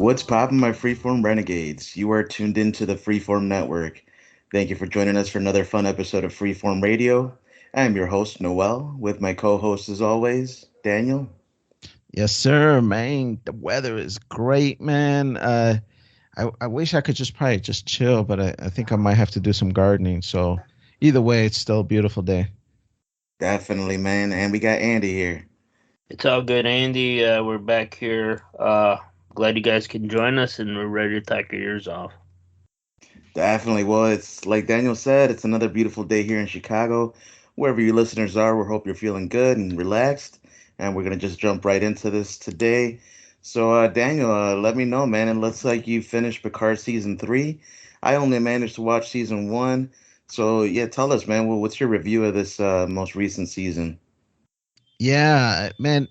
What's poppin', my Freeform Renegades? You are tuned into the Freeform Network. Thank you for joining us for another fun episode of Freeform Radio. I am your host, Noel, with my co host, as always, Daniel. Yes, sir, man. The weather is great, man. I wish I could just probably just chill, but I think I might have to do some gardening. So either way, it's still a beautiful day. Definitely, man. And we got Andy here. It's all good, Andy. We're back here. Glad you guys can join us, and we're ready to take your ears off. Definitely. Well, it's like Daniel said, it's another beautiful day here in Chicago. Wherever you listeners are, we hope you're feeling good and relaxed. And we're going to just jump right into this today. So, Daniel, let me know, man. It looks like you finished Picard season three. I only managed to watch season one. So, yeah, tell us, man, what's your review of this most recent season? Yeah, man.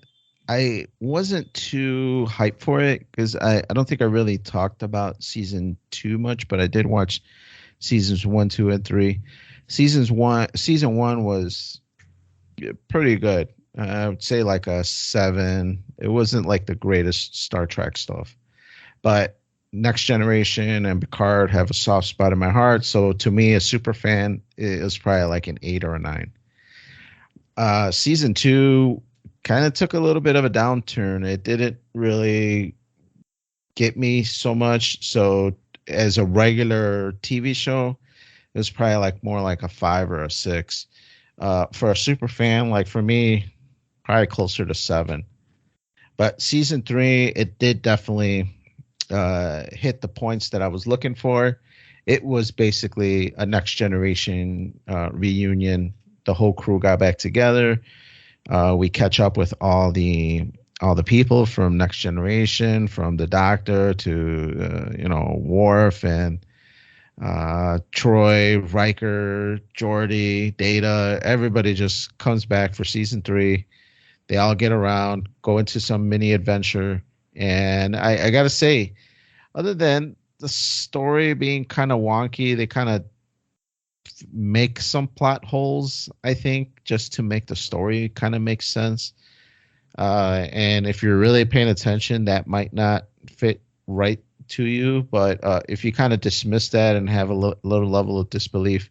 I wasn't too hyped for it because I don't think I really talked about season two much, but I did watch seasons one, two, and three. Season one was pretty good. I would say like a 7. It wasn't like the greatest Star Trek stuff, but Next Generation and Picard have a soft spot in my heart. So to me, a super fan, it was probably like an 8 or a 9. Season two kind of took a little bit of a downturn. It didn't really get me so much. So as a regular TV show, it was probably like more like a 5 or a 6. For a super fan, like for me, probably closer to 7. But season three, it did definitely hit the points that I was looking for. It was basically a next generation reunion. The whole crew got back together. We catch up with all the people from Next Generation, from the Doctor to Worf and Troy, Riker, Geordi, Data. Everybody just comes back for season three. They all get around, go into some mini adventure, and I gotta say, other than the story being kind of wonky, they kind of make some plot holes, I think, just to make the story kind of make sense. And if you're really paying attention, that might not fit right to you. But if you kind of dismiss that and have a little level of disbelief,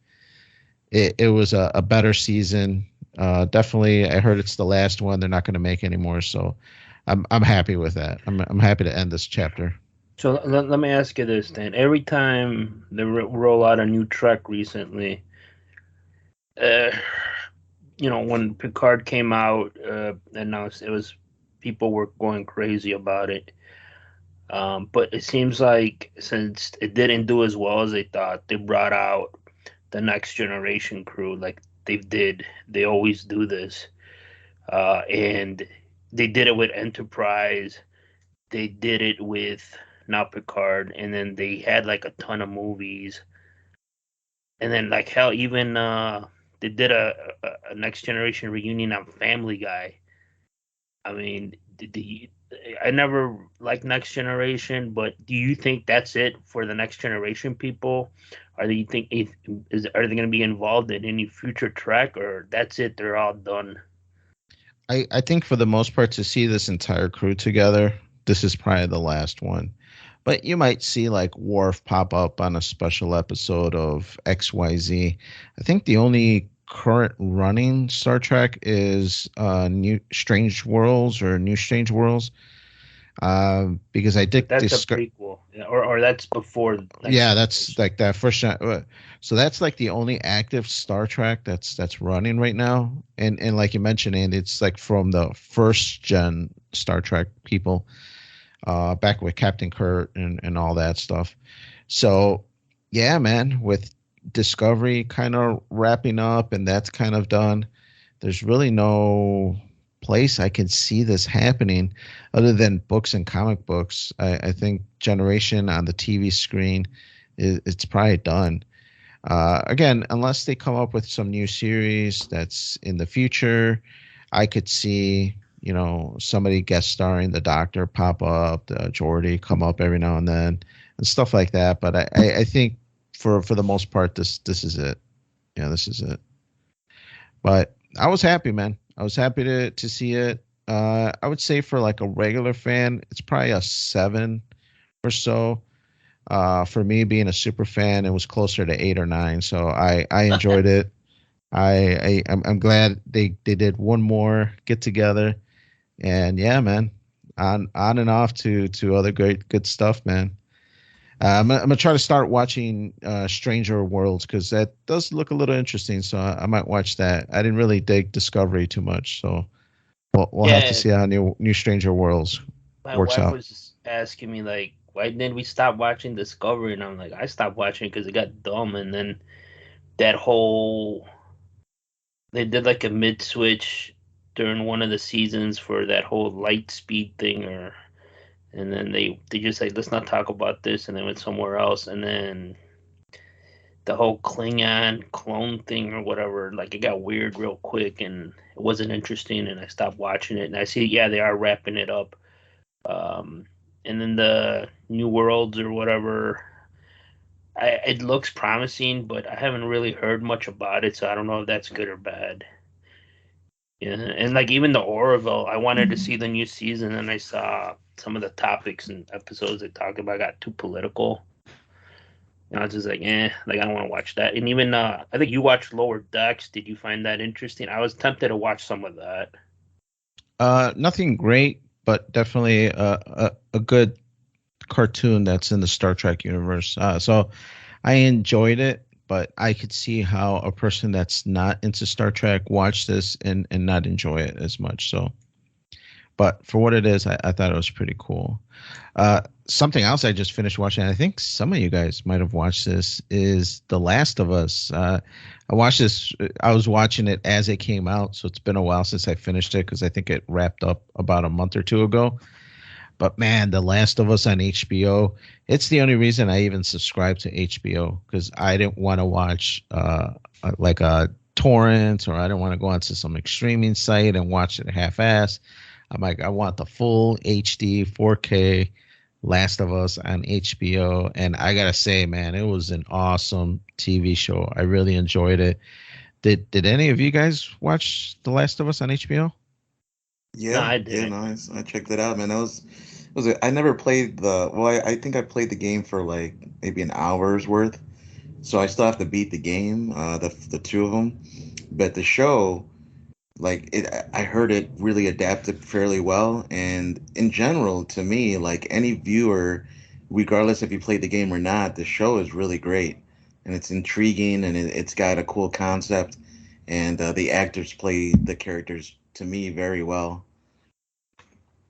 it was a better season. Definitely, I heard it's the last one. They're not going to make anymore, so I'm happy with that. I'm happy to end this chapter. So let me ask you this, then. Every time they roll out a new Trek recently, uh, when Picard came out, announced it was people were going crazy about it. But it seems like since it didn't do as well as they thought, they brought out the next generation crew like they always do this. And they did it with Enterprise. They did it with now Picard, and then they had like a ton of movies. And then like hell, even they did a next generation reunion on Family Guy. I mean, I never liked Next Generation, but do you think that's it for the Next Generation people? Or do you think are they going to be involved in any future Trek, or that's it? They're all done. I think for the most part, to see this entire crew together, this is probably the last one. But you might see like Worf pop up on a special episode of XYZ. I think the only current running Star Trek is New Strange Worlds or New Strange Worlds. Because I did That's a discuss. prequel, yeah, or that's before Next Yeah, that's Generation. like that first. So that's like the only active Star Trek that's running right now. And like you mentioned, and it's like from the first gen Star Trek people, back with Captain Kurt and all that stuff. So yeah, man, with Discovery kind of wrapping up and that's kind of done, there's really no place I can see this happening other than books and comic books. I think Generation on the TV screen, it's probably done. Again, unless they come up with some new series that's in the future, I could see, somebody guest starring the Doctor pop up, the Geordi come up every now and then, and stuff like that. But I think for the most part, this is it. Yeah, this is it. But I was happy, man. I was happy to see it. I would say for like a regular fan, it's probably a 7 or so. For me, being a super fan, it was closer to 8 or 9. So I enjoyed it. I'm glad they did one more get together, and yeah, man, on and off to other great good stuff, man. I'm gonna try to start watching Stranger Worlds because that does look a little interesting. So I might watch that. I didn't really dig Discovery too much, so we'll have to Yeah, see how New Stranger Worlds my works wife out. was asking me like, why didn't we stop watching Discovery? And I'm like, I stopped watching because it got dumb. And then that whole they did like a mid switch during one of the seasons for that whole light speed thing, or and then they just like let's not talk about this, and then went somewhere else, and then the whole Klingon clone thing or whatever, like it got weird real quick, and it wasn't interesting, and I stopped watching it. And I see, yeah, they are wrapping it up. Um, and then the New Worlds or whatever, it looks promising, but I haven't really heard much about it, so I don't know if that's good or bad. Yeah, and like even the Orville, I wanted to see the new season, and I saw some of the topics and episodes they talked about got too political. And I was just like, like I don't want to watch that. And even I think you watched Lower Decks. Did you find that interesting? I was tempted to watch some of that. Nothing great, but definitely a good cartoon that's in the Star Trek universe. So I enjoyed it, but I could see how a person that's not into Star Trek watch this and not enjoy it as much. So, but for what it is, I thought it was pretty cool. Something else I just finished watching, I think some of you guys might have watched this, is The Last of Us. I watched this, I was watching it as it came out, so it's been a while since I finished it because I think it wrapped up about a month or two ago. But man, The Last of Us on HBO, it's the only reason I even subscribed to HBO because I didn't want to watch like a torrent, or I didn't want to go onto some streaming site and watch it half-ass. I'm like, I want the full HD 4K Last of Us on HBO. And I gotta say, man, it was an awesome TV show. I really enjoyed it. Did any of you guys watch The Last of Us on HBO? No, Yeah, I yeah, didn't. nice. I checked it out, man. That was I never played the well, I think I played the game for like maybe an hour's worth. So I still have to beat the game, the two of them. But the show, like I heard it really adapted fairly well, and in general, to me, like any viewer, regardless if you played the game or not, the show is really great, and it's intriguing, and it's got a cool concept, and the actors play the characters to me very well.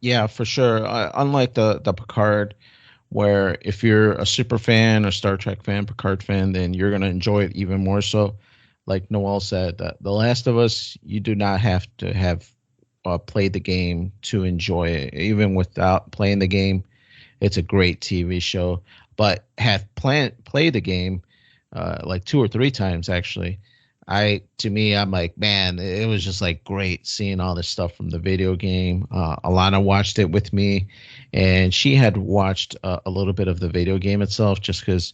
Yeah, for sure. Unlike the Picard, where if you're a super fan or Star Trek fan, Picard fan, then you're gonna enjoy it even more so. Like Noel said, The Last of Us, you do not have to have played the game to enjoy it. Even without playing the game, it's a great TV show. But have played the game like 2 or 3 times actually. To me, I'm like, man, it was just like great seeing all this stuff from the video game. Alana watched it with me, and she had watched a little bit of the video game itself just because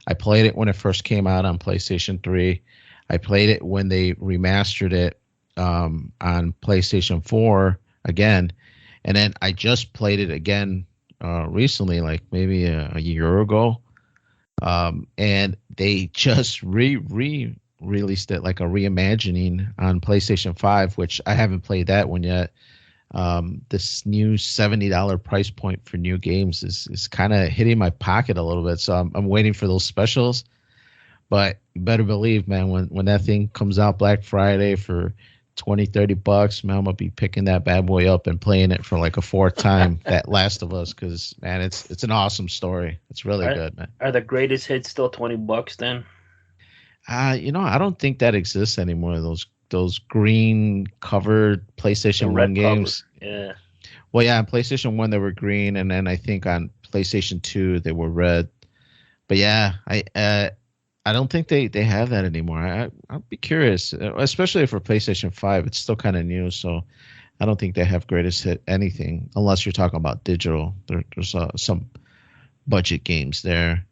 I played it when it first came out on PlayStation 3. I played it when they remastered it on PlayStation 4 again, and then I just played it again recently, like maybe a year ago. And they just released it like a reimagining on PlayStation 5, which I haven't played that one yet. This new $70 price point for new games is kind of hitting my pocket a little bit. So I'm waiting for those specials. But you better believe, man, when that thing comes out Black Friday for 20-30 bucks, man, I'm gonna be picking that bad boy up and playing it for like a fourth time. That Last of Us, because man, it's an awesome story. It's really Are, good, man. are the greatest hits still $20 then? I don't think that exists anymore. Those green covered The PlayStation One red cover. games. Yeah. Well, yeah, on PlayStation One they were green, and then I think on PlayStation Two they were red. But yeah, I don't think they have that anymore. I'll be curious, especially for PlayStation 5. It's still kind of new, so I don't think they have greatest hit anything unless you're talking about digital. There's some budget games there.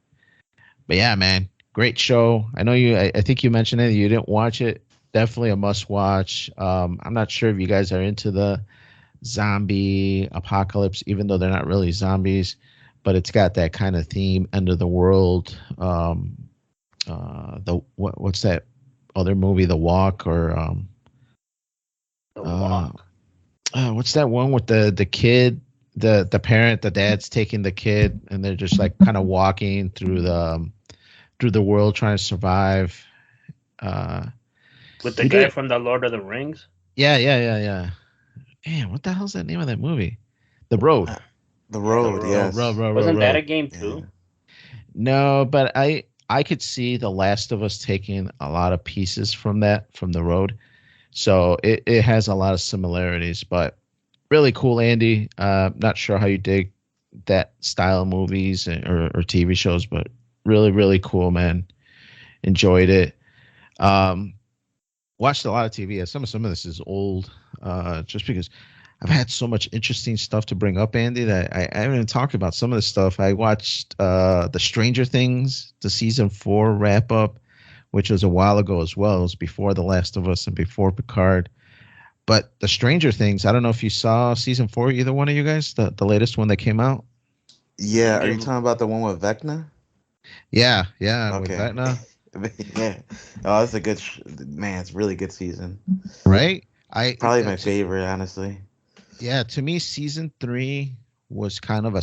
But yeah, man, great show. I know you. I think you mentioned it. You didn't watch it. Definitely a must watch. I'm not sure if you guys are into the zombie apocalypse, even though they're not really zombies. but it's got that kind of theme, end of the world. What's that other movie, The Walk, or The uh, Walk. what's that one with the kid, the parent, the dad's taking the kid, and they're just like kind of walking through the world trying to survive. Uh, With the he guy did, from the Lord of the Rings. yeah. Man, what the hell's that name of that movie? The Road. Uh, The The Road, Road. yes. Wasn't that a Road. game Yeah. too? No, but I could see The Last of Us taking a lot of pieces from The Road. So it has a lot of similarities, but really cool, Andy. Not sure how you dig that style of movies or TV shows, but really, really cool, man. Enjoyed it. Um, Watched a lot of TV. Some of this is old, just because I've had so much interesting stuff to bring up, Andy, that I haven't even talked about some of the stuff. I watched the Stranger Things, the season 4 wrap up, which was a while ago as well. It was before The Last of Us and before Picard. But the Stranger Things, I don't know if you saw season 4, either one of you guys, the latest one that came out. Yeah, are you Give talking about the one with Vecna? Yeah, with Okay. Vecna, Yeah. Oh, that's a good man, it's a really good season. right? I Probably my favorite, honestly. Yeah, to me, season 3 was kind of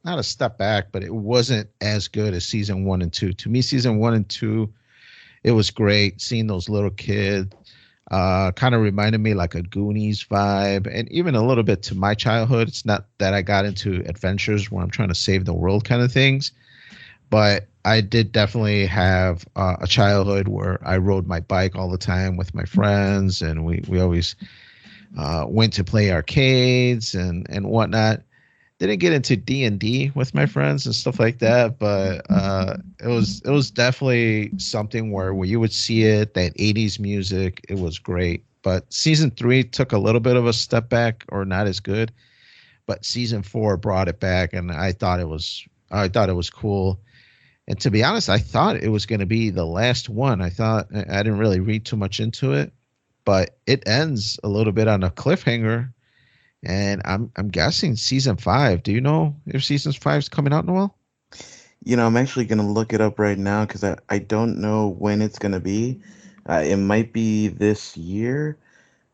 not a step back, but it wasn't as good as season 1 and 2. To me, season 1 and 2, it was great seeing those little kids. Kind of reminded me like a Goonies vibe, and even a little bit to my childhood. It's not that I got into adventures where I'm trying to save the world kind of things, but I did definitely have a childhood where I rode my bike all the time with my friends, and we always went to play arcades and whatnot. Didn't get into D&D with my friends and stuff like that, but it was definitely something where you would see it, that 80s music. It was great. But season 3 took a little bit of a step back, or not as good, but season 4 brought it back, and I thought it was cool. And to be honest, I thought it was going to be the last one. I didn't really read too much into it, but it ends a little bit on a cliffhanger, and I'm guessing season 5. Do you know if season 5 is coming out, Noel? I'm actually gonna look it up right now because I don't know when it's gonna be. It might be this year.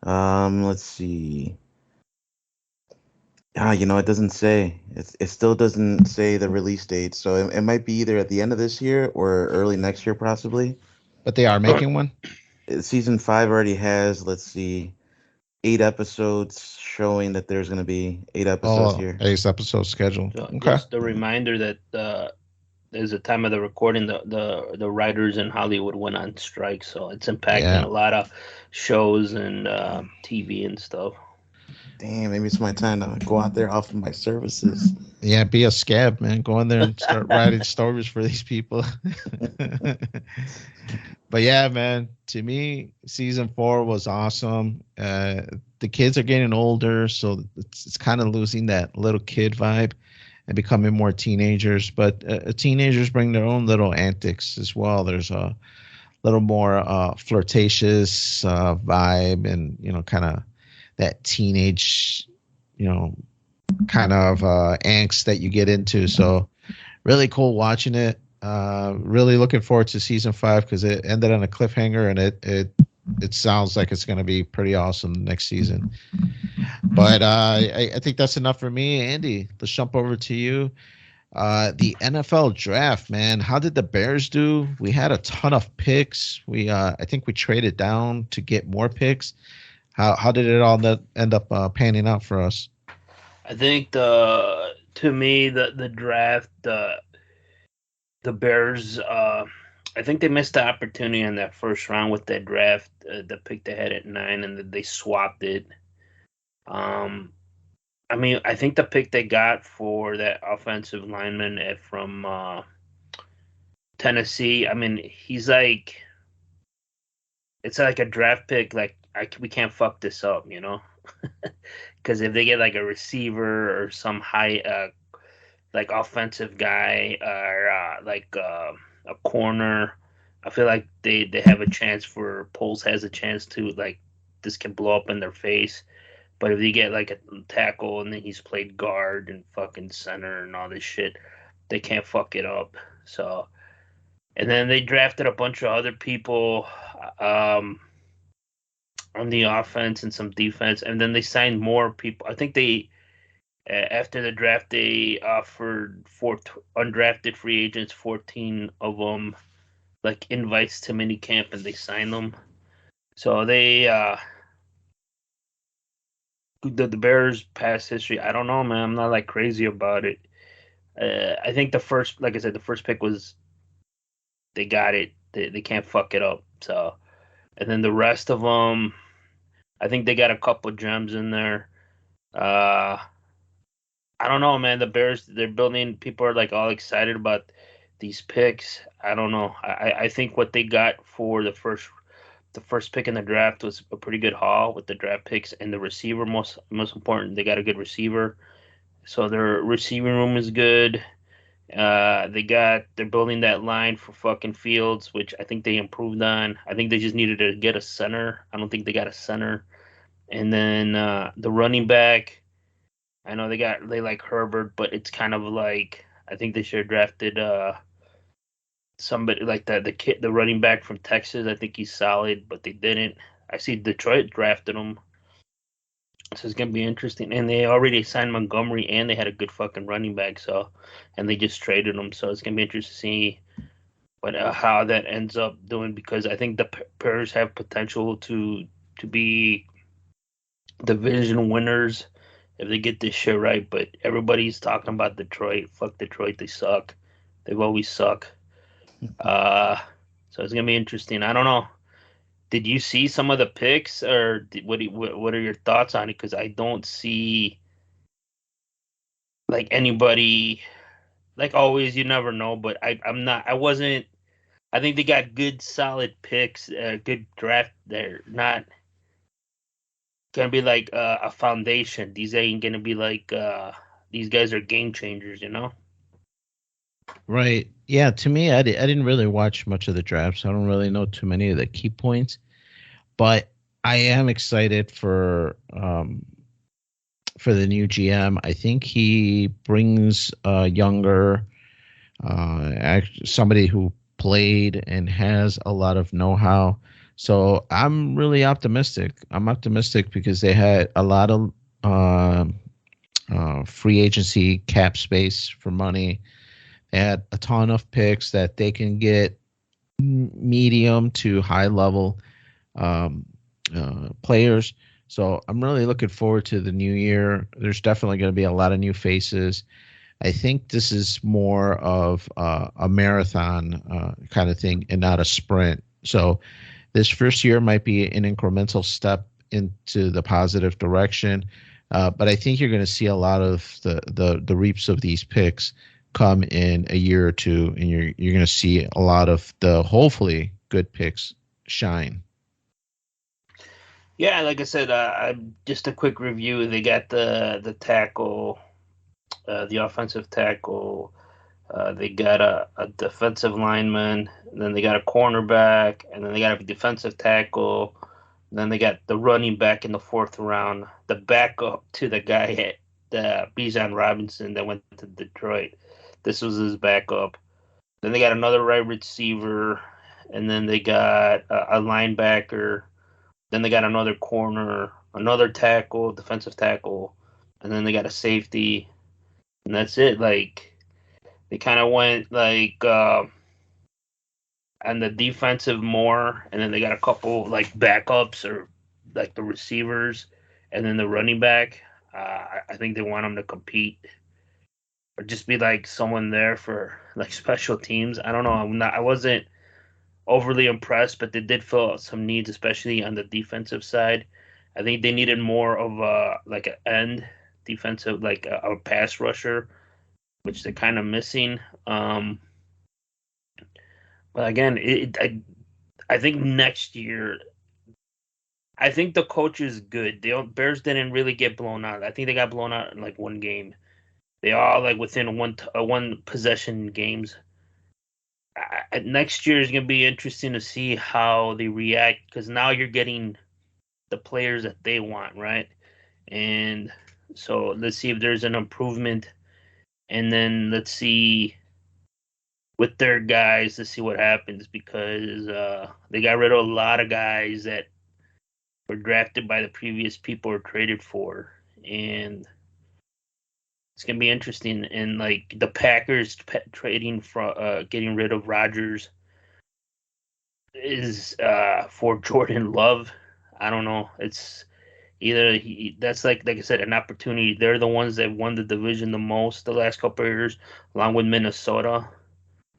Let's see. It doesn't say. It still doesn't say the release date, so it might be either at the end of this year or early next year, possibly. But they are making one. Season 5 already has, let's see, 8 episodes, showing that there's gonna be 8 episodes Oh, here. 8 episode schedule. So Okay. just a Yeah. reminder that there's a time of the recording, the writers in Hollywood went on strike, so it's impacting Yeah. a lot of shows and TV and stuff. Damn, maybe it's my time to go out there offer my services. Yeah, be a scab, man. Go in there and start writing stories for these people. But yeah, man, to me, season 4 was awesome. The kids are getting older, so it's kind of losing that little kid vibe and becoming more teenagers. But teenagers bring their own little antics as well. There's a little more flirtatious vibe, and kind of that teenage, you know, kind of angst that you get into. So really cool watching it. Really looking forward to season 5 because it ended on a cliffhanger, and it sounds like it's going to be pretty awesome next season. But I think that's enough for me, Andy. Let's jump over to you. The NFL draft, man. How did the Bears do? We had a ton of picks. I think we traded down to get more picks. How did it all end up panning out for us? I think to me the draft the Bears I think they missed the opportunity in that first round with that draft, the pick they had at 9, and they swapped it. Um, I mean, I think the pick they got for that offensive lineman from Tennessee. I mean, he's like, it's like a draft pick. Like we can't fuck this up, you know? Because if they get like a receiver or some high, like offensive guy or a corner, I feel like they have a chance for Poles has a chance to like this can blow up in their face. But if you get like a tackle and then he's played guard and fucking center and all this shit, they can't fuck it up. So, and then they drafted a bunch of other people um, on the offense and some defense, and then they signed more people. I think they after the draft they offered four undrafted free agents, 14 of them, like invites to mini camp, and they signed them. So they the Bears past history. I don't know, man. I'm not like crazy about it. I think the first, like I said, the first pick was they got it. They can't fuck it up. So, and then the rest of them, I think they got a couple gems in there. Uh, I don't know, man. The Bears, they're building. People are like all excited about these picks. I don't know. I think what they got for the first pick in the draft was a pretty good haul with the draft picks and the receiver. Most important, they got a good receiver. So their receiving room is good. They're building that line for fucking Fields, which I think they improved on. I think they just needed to get a center. I don't think they got a center. And then the running back, I know they like Herbert, but it's kind of like I think they should have drafted somebody like the running back from Texas. I think he's solid, but they didn't. I see Detroit drafted him. So it's gonna be interesting, and they already signed Montgomery, and they had a good fucking running back. So, and they just traded him. So it's gonna be interesting to see what how that ends up doing, because I think the Bears have potential to be division winners if they get this shit right. But everybody's talking about Detroit. Fuck Detroit, they suck. They've always suck. So it's gonna be interesting. I don't know. Did you see some of the picks, or what are your thoughts on it? Because I don't see like anybody. Like always, you never know. But I'm not. I wasn't. I think they got good, solid picks. Good draft. They're not gonna be like a foundation. These ain't gonna be like. These guys are game changers. You know. Right. Yeah. To me, I didn't really watch much of the draft, so I don't really know too many of the key points. But I am excited for the new GM. I think he brings a younger, somebody who played and has a lot of know-how. So I'm really optimistic. I'm optimistic because they had a lot of free agency cap space for money. They had a ton of picks that they can get medium to high level players. So I'm really looking forward to the new year. There's definitely going to be a lot of new faces. I think this is more of a marathon kind of thing and not a sprint. So this first year might be an incremental step into the positive direction. But I think you're going to see a lot of the reaps of these picks come in a year or two, and you're going to see a lot of the hopefully good picks shine. Yeah, like I said, just a quick review. They got the tackle, the offensive tackle. They got a defensive lineman. And then they got a cornerback, and then they got a defensive tackle. And then they got the running back in the fourth round, the backup to the guy, the Bijan Robinson that went to Detroit. This was his backup. Then they got another right receiver, and then they got a linebacker. Then they got another corner, another tackle, defensive tackle, and then they got a safety, and that's it. Like they kind of went like on the defensive more, and then they got a couple like backups or like the receivers, and then the running back. I think they want them to compete or just be like someone there for like special teams. I don't know. I wasn't overly impressed, but they did fill out some needs, especially on the defensive side. I think they needed more of like an end defensive, like a pass rusher, which they're kind of missing. But again, I think next year, I think the coach is good. The Bears didn't really get blown out. I think they got blown out in like one game. They all like within one possession games. Next year is going to be interesting to see how they react, because now you're getting the players that they want, right? And so let's see if there's an improvement. And then let's see with their guys to see what happens, because they got rid of a lot of guys that were drafted by the previous people or traded for. And it's gonna be interesting. And like the Packers trading from getting rid of Rodgers is for Jordan Love. I don't know. It's either that's like I said, an opportunity. They're the ones that won the division the most the last couple of years, along with Minnesota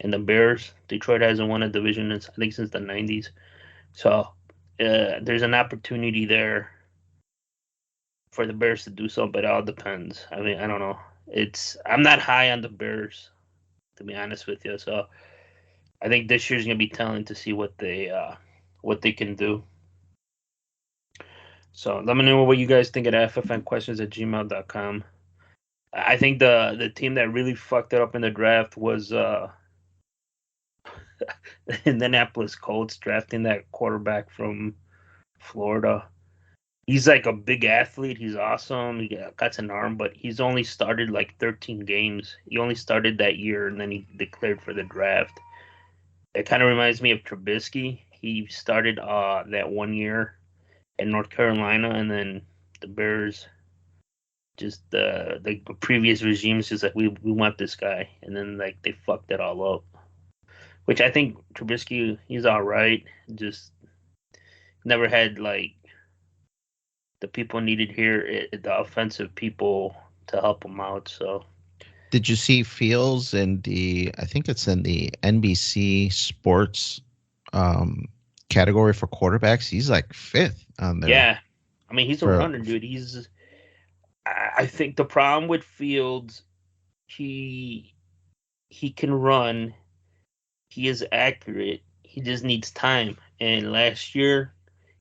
and the Bears. Detroit hasn't won a division I think since the '90s. So there's an opportunity there for the Bears to do so, but it all depends. I mean, I don't know. I'm not high on the Bears, to be honest with you. So I think this year's gonna be telling to see what they can do. So let me know what you guys think at ffnquestions@gmail.com. I think the team that really fucked it up in the draft was the Indianapolis Colts, drafting that quarterback from Florida. He's like a big athlete. He's awesome. He got an arm, but he's only started like 13 games. He only started that year, and then he declared for the draft. It kind of reminds me of Trubisky. He started that 1 year in North Carolina, and then the Bears, just the previous regimes, just like we want this guy, and then like they fucked it all up. Which I think Trubisky, he's all right. Just never had like the people needed here, the offensive people to help him out. So Did you see Fields in I think it's in the NBC Sports category for quarterbacks? He's like 5th on there. yeah, I mean he's a runner, dude. I think the problem with Fields, he can run. He is accurate. He just needs time. And last year,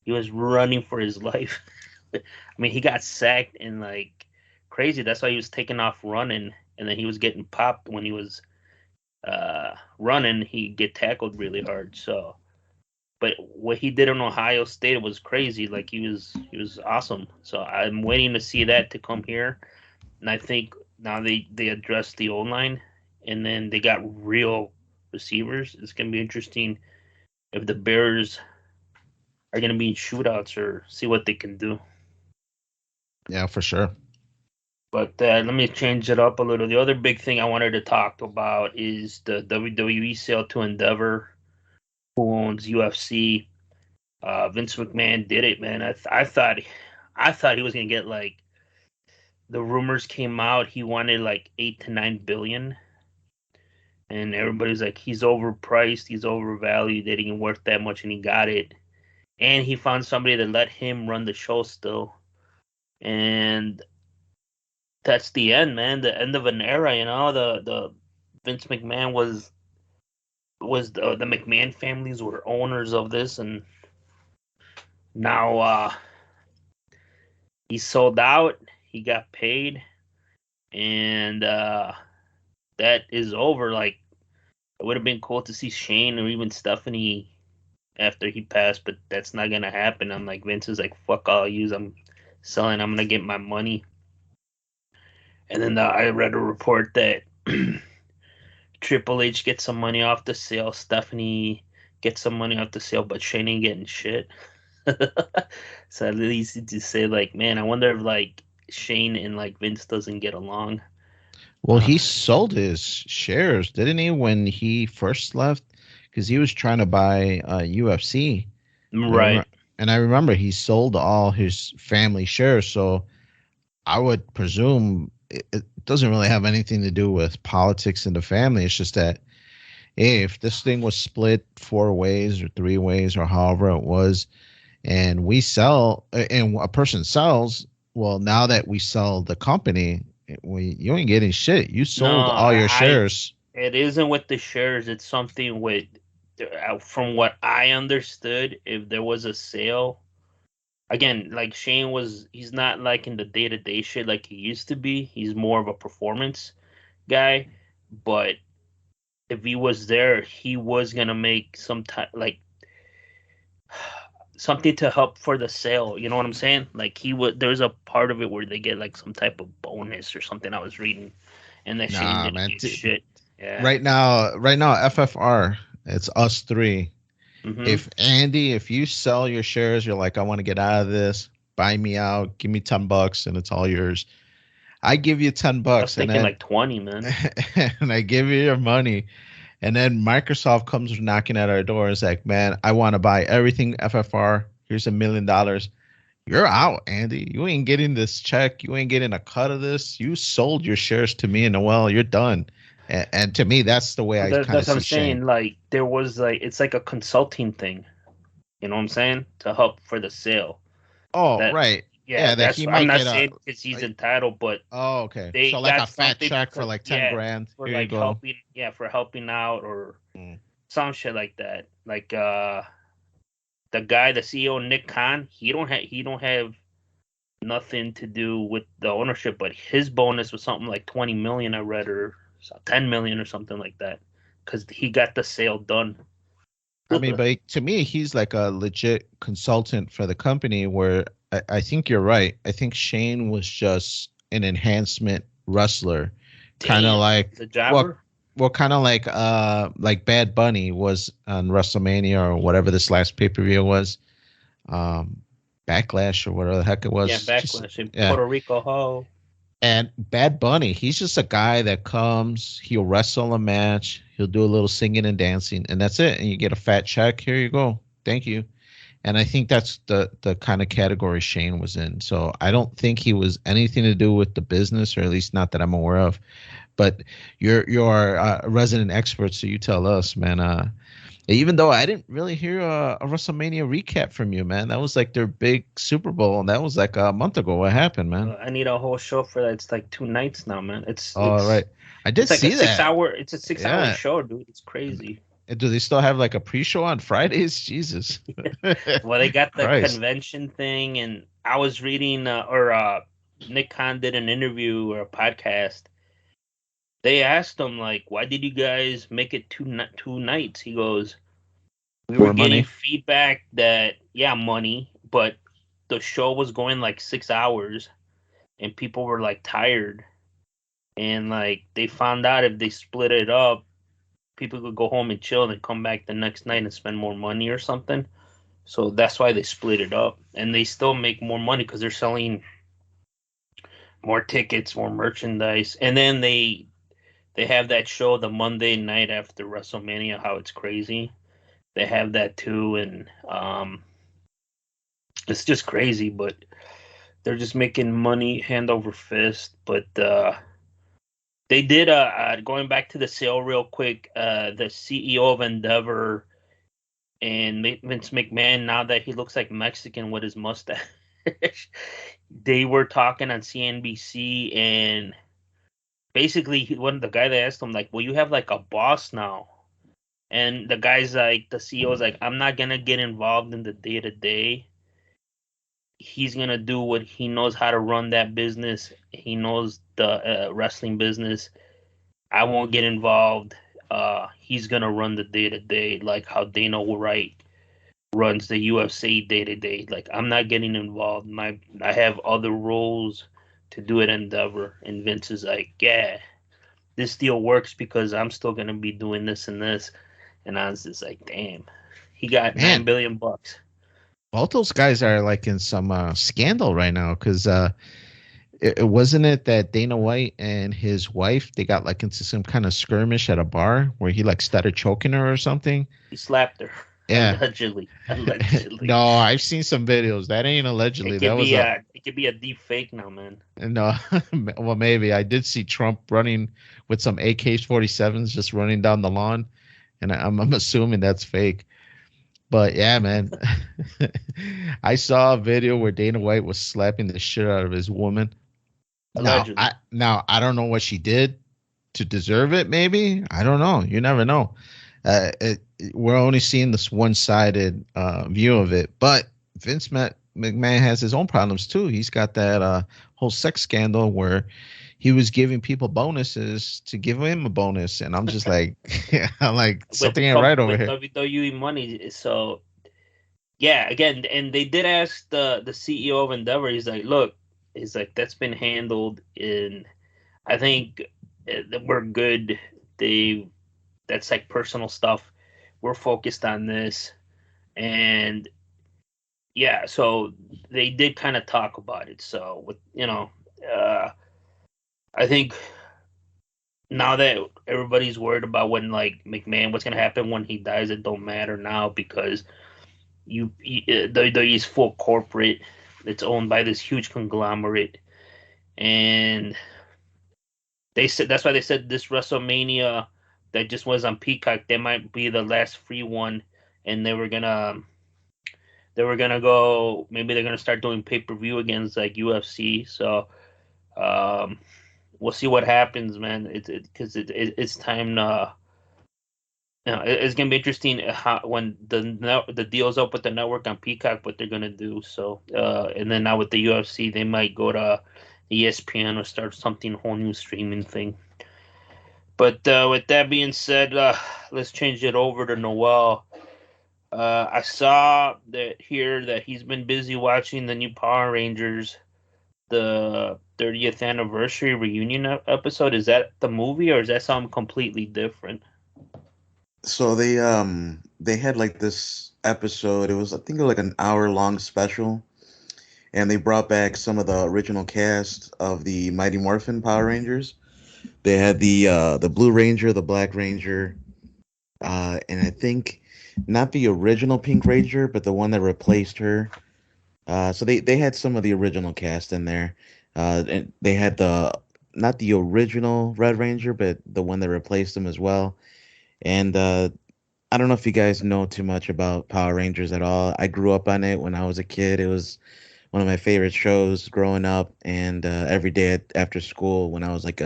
he was running for his life. I mean, he got sacked and like crazy. That's why he was taking off running, and then he was getting popped when he was running. He'd get tackled really hard. So, but what he did in Ohio State was crazy. Like he was awesome. So I'm waiting to see that to come here. And I think now they addressed the O line, and then they got real receivers. It's gonna be interesting if the Bears are gonna be in shootouts or see what they can do. Yeah, for sure. But let me change it up a little. The other big thing I wanted to talk about is the WWE sale to Endeavor, who owns UFC. Vince McMahon did it, man. I thought he was gonna get like, the rumors came out he wanted like 8 to 9 billion, and everybody's like he's overpriced, he's overvalued, they didn't worth that much, and he got it. And he found somebody that let him run the show still, and that's the end, man. The end of an era, you know. The Vince McMahon was the McMahon families were owners of this, and now he sold out. He got paid, and that is over. Like, it would have been cool to see Shane or even Stephanie after he passed, but that's not gonna happen. I'm like, Vince is like, fuck all yous. I'm selling. I'm gonna get my money. And then I read a report that Triple H gets some money off the sale. Stephanie gets some money off the sale, but Shane ain't getting shit. So at least to say, like, man, I wonder if like Shane and like Vince doesn't get along. Well, he sold his shares, didn't he, when he first left? Because he was trying to buy UFC. Right. And I remember he sold all his family shares. So I would presume it doesn't really have anything to do with politics in the family. It's just that, hey, if this thing was split 4 ways or 3 ways or however it was, and we sell, and a person sells, well, now that we sell the company, you ain't getting shit. You sold all your shares. It isn't with the shares. It's something with, from what I understood, if there was a sale, again, like Shane he's not like in the day-to-day shit like he used to be. He's more of a performance guy. But if he was there, he was gonna make some type, like, something to help for the sale. You know what I'm saying? Like he would. There's a part of it where they get like some type of bonus or something. I was reading, and that Shane Nah, didn't man. get shit. Yeah. Right now, FFR, it's us three. Mm-hmm. If you sell your shares, you're like, I want to get out of this. Buy me out. Give me $10, and it's all yours. I give you ten I was bucks, and thinking then like 20, man. and I give you your money, and then Microsoft comes knocking at our door. It's like, man, I want to buy everything FFR. Here's $1 million. You're out, Andy. You ain't getting this check. You ain't getting a cut of this. You sold your shares to me, and well, you're done. And to me, that's the way I kind of That's what I'm see Shane. saying. Like there was like it's like a consulting thing. You know what I'm saying? To help for the sale. Oh, That right. yeah, Yeah, that that's he I'm might not get a. saying because he's entitled, but Oh, okay. they So like a got fat something check for because like 10 yeah, grand. for Here you like go. helping out or Mm. some shit like that. Like the guy, the CEO Nick Khan, he don't have nothing to do with the ownership, but his bonus was something like 20 million I read or 10 million or something like that because he got the sale done. I mean, but to me, he's like a legit consultant for the company. Where I think you're right. I think Shane was just an enhancement wrestler, kind of Damn, like the well, jobber. kind of like Bad Bunny was on WrestleMania or whatever this last pay per view was, um, Backlash or whatever the heck it Yeah, was. Just backlash in yeah. Puerto Rico. Ho. And Bad Bunny, he's just a guy that comes, he'll wrestle a match, he'll do a little singing and dancing, and that's it. And you get a fat check. Here you go. Thank you. And I think that's the kind of category Shane was in. So I don't think he was anything to do with the business, or at least not that I'm aware of. But you're a resident expert, so you tell us, man. Even though I didn't really hear a WrestleMania recap from you, man. That was like their big Super Bowl, and that was like a month ago. What happened, man? I need a whole show for that. It's like 2 nights now, man. It's All it's right. I did it's like a see six that. hour. It's a 6 hour Yeah. show, dude. It's crazy. Do they still have like a pre-show on Fridays? Jesus. Well, they got the Christ. convention thing, and I was reading, Nick Khan did an interview or a podcast. They asked him like, "Why did you guys make it two nights?" He goes, "We were More getting money. feedback that yeah, money, but the show was going like 6 hours, and people were like tired, and like they found out if they split it up, people could go home and chill and come back the next night and spend more money or something." So that's why they split it up, and they still make more money because they're selling more tickets, more merchandise, and then they have that show the Monday night after WrestleMania. How it's crazy. They have that too, and it's just crazy. But they're just making money hand over fist. But they did going back to the sale real quick. The CEO of Endeavor and Vince McMahon, now that he looks like Mexican with his mustache, they were talking on CNBC, and basically the guy that asked him like, "Well, you have like a boss now," and the guy's like, the CEO's like, "I'm not gonna get involved in the day to day. He's gonna do what he knows how to run that business. He knows the wrestling business. I won't get involved. He's gonna run the day to day like how Dana White runs the UFC day to day. Like I'm not getting involved. I have other roles to do at Endeavor." And Vince is like, "Yeah, this deal works because I'm still gonna be doing this and this." And I was just like, "Damn, he got Man, $9 billion." both those guys are like in some scandal right now because it wasn't it that Dana White and his wife, they got like into some kind of skirmish at a bar where he like started choking her or something. He slapped her. Yeah. Allegedly. Allegedly. No, I've seen some videos. That ain't allegedly. That was a It could be a deep fake now, man. no. Well, maybe I did see Trump running with some AK-47s just running down the lawn, and I'm assuming that's fake. But yeah, man, I saw a video where Dana White was slapping the shit out of his woman. Allegedly. Now I don't know what she did to deserve it. Maybe I don't know. You never know. We're only seeing this one-sided view of it. But Vince McMahon has his own problems too. He's got that whole sex scandal where he was giving people bonuses to give him a bonus, and I'm just like, I'm like something ain't right over with here. WWE money. So yeah, again, and they did ask the CEO of Endeavor. He's like that's been handled in. I think that we're good. They that's like personal stuff. We're focused on this, and yeah, so they did kind of talk about it. So with uh, I think now that everybody's worried about when like McMahon, what's gonna happen when he dies, it don't matter now because he's full corporate. It's owned by this huge conglomerate, and they said that's why they said this WrestleMania that just was on Peacock, they might be the last free one, and they were gonna go. Maybe they're gonna start doing pay per view against like UFC. So um, we'll see what happens, man. It's time to. It's gonna be interesting how when the deal's up with the network on Peacock, what they're gonna do. So, and then now with the UFC, they might go to ESPN or start something whole new streaming thing. But with that being said, let's change it over to Noel. I saw that here that he's been busy watching the new Power Rangers, the 30th anniversary reunion episode. Is that the movie or is that something completely different? So they had like this episode. It was, I think, it was like an hour long special, and they brought back some of the original cast of the Mighty Morphin Power Rangers. They had the Blue Ranger, the Black Ranger, and I think not the original Pink Ranger, but the one that replaced her. So they had some of the original cast in there. And they had the not the original Red Ranger, but the one that replaced him as well. And I don't know if you guys know too much about Power Rangers at all. I grew up on it when I was a kid. It was one of my favorite shows growing up, and every day after school when I was like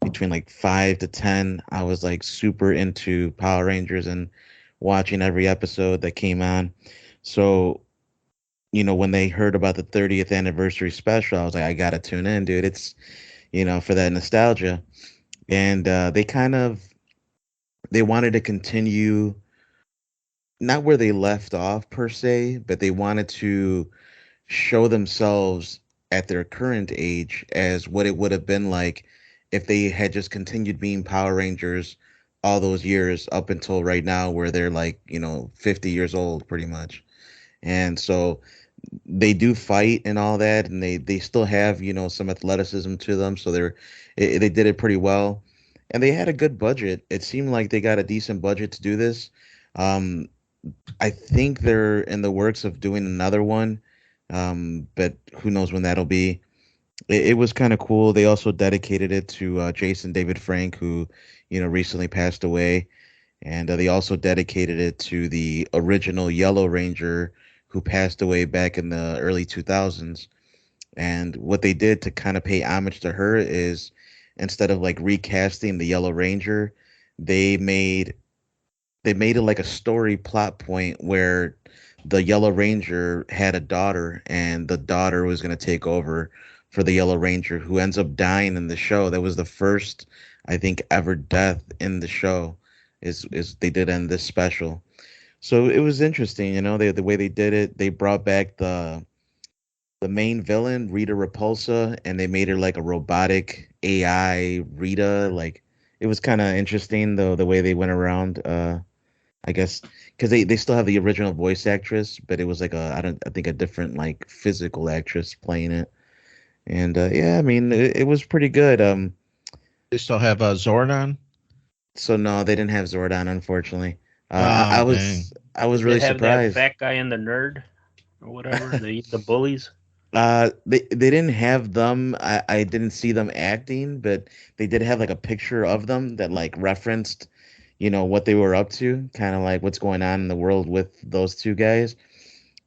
between like 5 to 10, I was like super into Power Rangers and watching every episode that came on. So when they heard about the 30th anniversary special, I was like, I gotta tune in, dude. It's for that nostalgia, and they wanted to continue not where they left off per se, but they wanted to show themselves at their current age as what it would have been like if they had just continued being Power Rangers all those years up until right now, where they're like 50 years old pretty much. And so they do fight and all that, and they still have some athleticism to them, so they did it pretty well, and they had a good budget. It seemed like they got a decent budget to do this. um I think they're in the works of doing another one, but who knows when that'll be. It was kind of cool. They also dedicated it to Jason David Frank, who recently passed away, and they also dedicated it to the original Yellow Ranger, who passed away back in the early 2000s. And what they did to kind of pay homage to her is, instead of like recasting the Yellow Ranger, they made they made it like a story plot point where the Yellow Ranger had a daughter, and the daughter was going to take over for the Yellow Ranger, who ends up dying in the show. That was the first, I think, ever death in the show. Is they did in this special. So it was interesting, the way they did it. They brought back the main villain, Rita Repulsa, and they made her like a robotic AI Rita. Like, it was kind of interesting though, the way they went around. I guess because they still have the original voice actress, but it was like I think a different like physical actress playing it. And yeah, I mean it was pretty good. They still have Zordon. So no, they didn't have Zordon, unfortunately. Oh dang! I was Did they really have that surprised. fat guy and the nerd or whatever? The bullies. They didn't have them. I didn't see them acting, but they did have like a picture of them that like referenced, what they were up to, kind of like what's going on in the world with those two guys.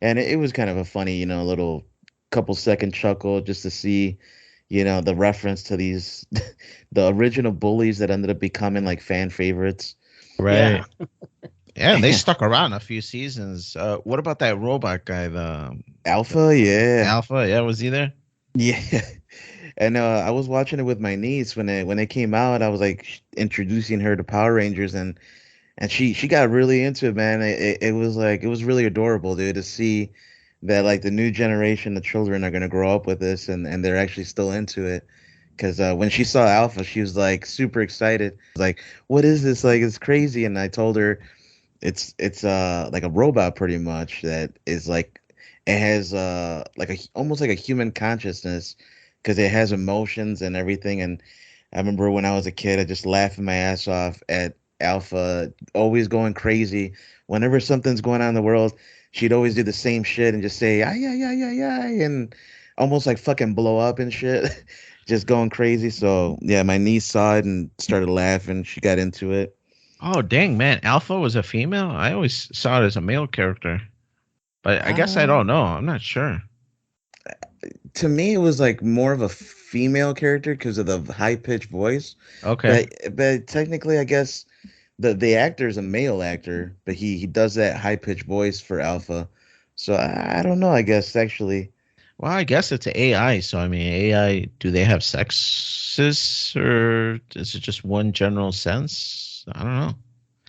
And it was kind of a funny, little couple second chuckle just to see, the reference to these the original bullies that ended up becoming like fan favorites. Right. Yeah. Yeah, and they stuck around a few seasons. What about that robot guy, the Alpha, yeah. Alpha? Yeah, was he there? Yeah. And I was watching it with my niece when it came out. I was like introducing her to Power Rangers, and and she got really into it, man. It was like it was really adorable, dude, to see that like the new generation, the children are gonna grow up with this, and they're actually still into it. Because when she saw Alpha, she was like super excited. Like, what is this? Like, it's crazy. And I told her it's like a robot pretty much that is like it has like a almost like a human consciousness because it has emotions and everything. And I remember when I was a kid, I just laughing my ass off at Alpha, always going crazy. Whenever something's going on in the world, she'd always do the same shit and just say, "Ay, ay, ay, ay, ay," and almost like fucking blow up and shit, just going crazy. So, yeah, my niece saw it and started laughing. She got into it. Oh dang, man! Alpha was a female. I always saw it as a male character, but I guess I don't Um, know. I'm not sure. to me, it was like more of a female character because of the high pitched voice. Okay. But technically, I guess the actor is a male actor, but he does that high pitched voice for Alpha. So I don't know. I guess actually, Well, I guess it's AI. So I mean, AI. Do they have sexes, or is it just one general sense? I don't know.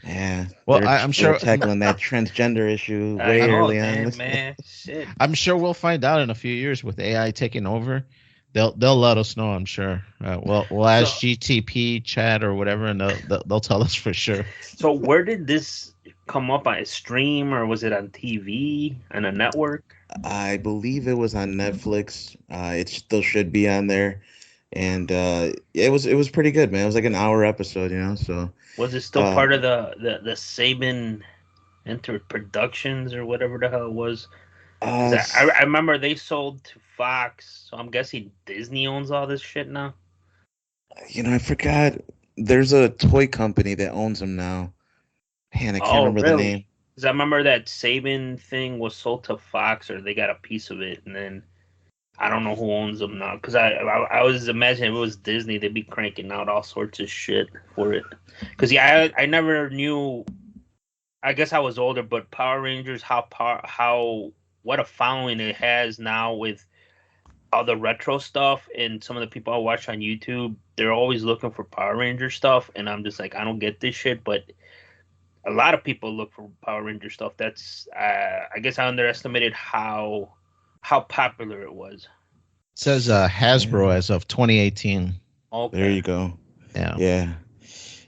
yeah, Well, I'm they're sure. tackling that transgender issue I way know, early on. man. Shit. I'm sure we'll find out in a few years with AI taking over. They'll let us know. I'm sure. We'll ask So, GTP chat or whatever, and they'll tell us for sure. so where did this come up on a stream or was it on TV on a network? I believe it was on Netflix. It still should be on there, and it was pretty good, man. It was like an hour episode, you know. So Was it still uh, part of the Saban Enter Productions or whatever the hell it was? Because uh, I remember they sold to Fox, so I'm guessing Disney owns all this shit now. I forgot. There's a toy company that owns them now. Man, I can't Oh, remember the really? name. Because I remember that Saban thing was sold to Fox, or they got a piece of it, and then I don't know who owns them now. Because I was imagining if it was Disney, they'd be cranking out all sorts of shit for it. Because yeah, I never knew. I guess I was older, but Power Rangers, how what a following it has now with all the retro stuff, and some of the people I watch on YouTube, they're always looking for Power Ranger stuff, and I'm just like, I don't get this shit, but a lot of people look for Power Ranger stuff. That's I guess I underestimated how popular it was. It says Yeah, Hasbro as of 2018. there Okay. you go. Yeah. Yeah,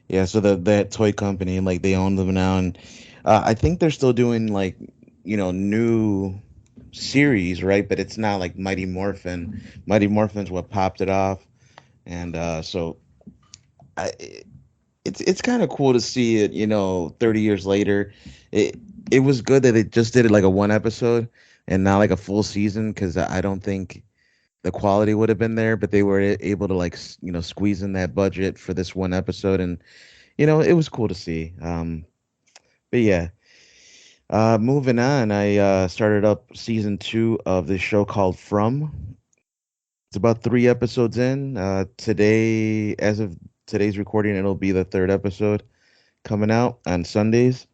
yeah. So that toy company, like they own them now, and I think they're still doing like new series, right? But it's not like Mighty Morphin. Mighty Morphin's what popped it off, and so I, it's kind of cool to see it. 30 years later, it it was good that they just did it like a one episode and not like a full season because I don't think the quality would have been there, but they were able to like squeeze in that budget for this one episode, and it was cool to see. But yeah, moving on, I started up season 2 of this show called From. It's about 3 episodes in. Today, as of today's recording, it'll be the third episode coming out on Sundays.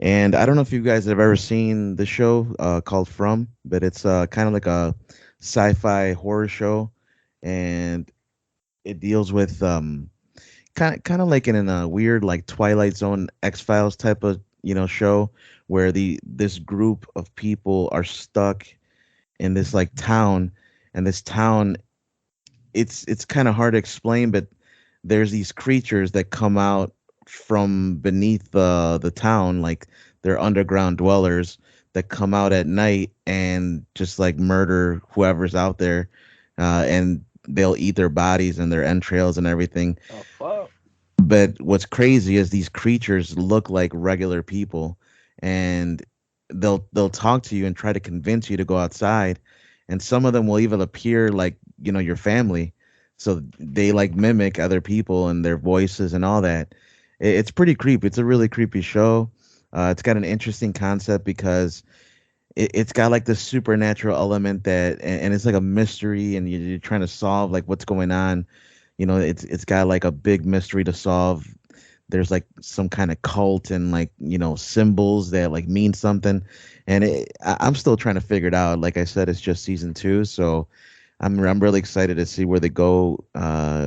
And I don't know if you guys have ever seen the show called From, but it's kind of like a sci-fi horror show, and it deals with kind of like in a weird like Twilight Zone X Files type of show where this group of people are stuck in this like town, and this town it's kind of hard to explain, but there's these creatures that come out from beneath the town, like they're underground dwellers that come out at night and just like murder whoever's out there, and they'll eat their bodies and their entrails and everything. Oh fuck. But what's crazy is these creatures look like regular people, and they'll talk to you and try to convince you to go outside, and some of them will even appear like your family, so they like mimic other people and their voices and all that. It's pretty creepy. It's a really creepy show. It's got an interesting concept because it's got like this supernatural element and it's like a mystery, and you're trying to solve like what's going on. It's got like a big mystery to solve. There's like some kind of cult and like symbols that like mean something, and I'm still trying to figure it out. Like I said, it's just season 2, so I'm really excited to see where they go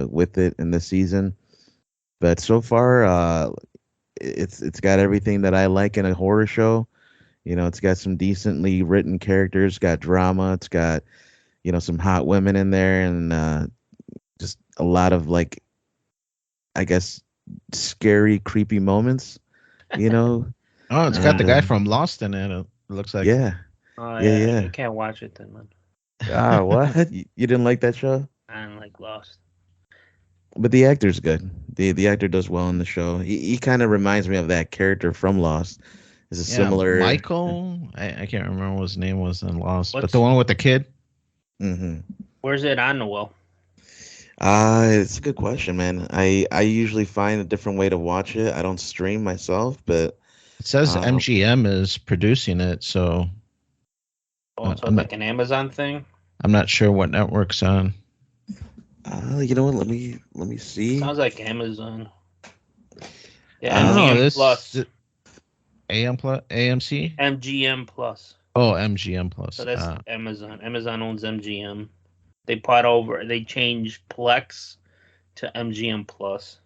with it in this season. But so far, it's got everything that I like in a horror show. It's got some decently written characters, got drama, it's got some hot women in there, and just a lot of like, I guess, scary, creepy moments. You know, Oh, it's got the and guy from Lost in it. It looks like. yeah, Oh yeah, yeah, yeah. I can't watch it then, man. Ah, what? You didn't like that show? I don't like Lost. But the actor's good. The actor does well in the show. He kind of reminds me of that character from Lost. It's a Yeah, similar. Michael. I can't remember what his name was in Lost, but the What's one with the kid. Hmm. Where's it on the well? It's a good question, man. I usually find a different way to watch it. I don't stream myself, but It says um, MGM is producing it, so Oh, so I'm it's not. like an Amazon thing. I'm not sure what network's on. you know what? Let me see. Sounds like Amazon. Yeah, Um, Oh, MGM this Plus. AM plus AMC. MGM Plus. Oh, MGM So plus. that's Amazon. Amazon owns MGM. They bought over. They changed Plex to MGM Plus.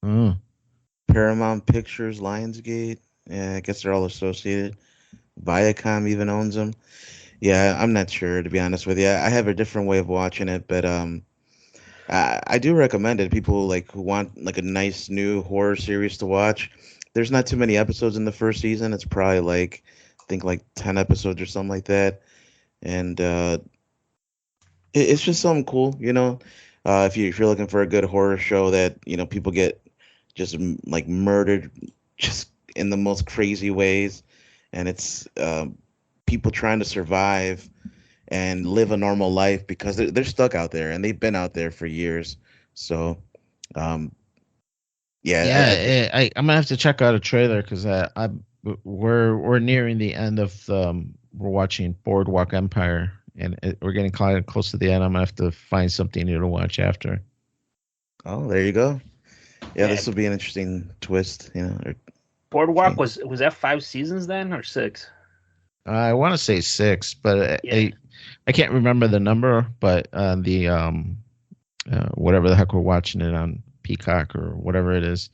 Oh, Paramount Pictures, Lionsgate. Yeah, I guess they're all associated. Viacom even owns them. Yeah, I'm not sure to be honest with you. I have a different way of watching it, but I do recommend it. People like who want like a nice new horror series to watch. There's not too many episodes in the first season. It's probably like I think like 10 episodes or something like that, and it's just something cool, if you're looking for a good horror show that people get just like murdered just in the most crazy ways, and it's people trying to survive and live a normal life because they're stuck out there and they've been out there for years. So, um, yeah, yeah. I think. I'm gonna have to check out a trailer because we're nearing the end of we're watching Boardwalk Empire, and we're getting kind of close to the end. I'm gonna have to find something new to watch after. Oh, there you go. Yeah, Yeah, this will be an interesting twist, or Boardwalk change. was that 5 seasons then or six? I want to say six, but Yeah. I can't remember the number. But the whatever the heck we're watching it on Peacock or whatever it is,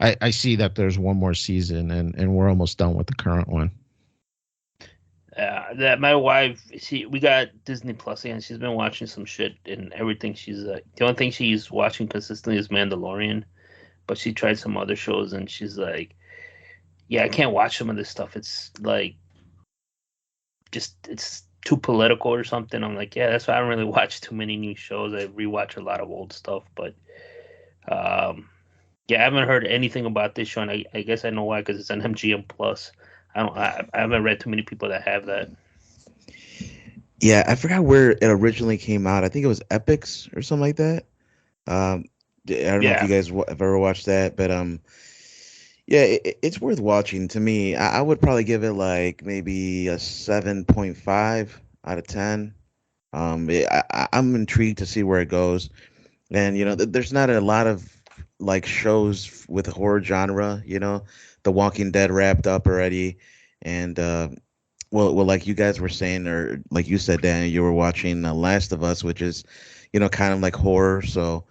I see that there's one more season, and we're almost done with the current one. That my wife, we got Disney Plus and she's been watching some shit and everything. She's like, the only thing she's watching consistently is Mandalorian, but she tried some other shows and she's like, yeah, I can't watch some of this stuff. It's like, just it's too political or something. I'm like, yeah, that's why I don't really watch too many new shows. I rewatch a lot of old stuff, but um, yeah, I haven't heard anything about this show, and I guess I know why because it's on MGM Plus. I haven't read too many people that have that. Yeah, I forgot where it originally came out. I think it was Epics or something like that. Um, I don't know if you Yeah, guys have ever watched that, but yeah, it's worth watching. To me, I would probably give it like maybe a 7.5 out of 10. I'm intrigued to see where it goes, and there's not a lot of like shows with horror genre. The Walking Dead wrapped up already, and well, like you guys were saying, or like you said, Dan, you were watching Last of Us, which is, kind of like horror. So,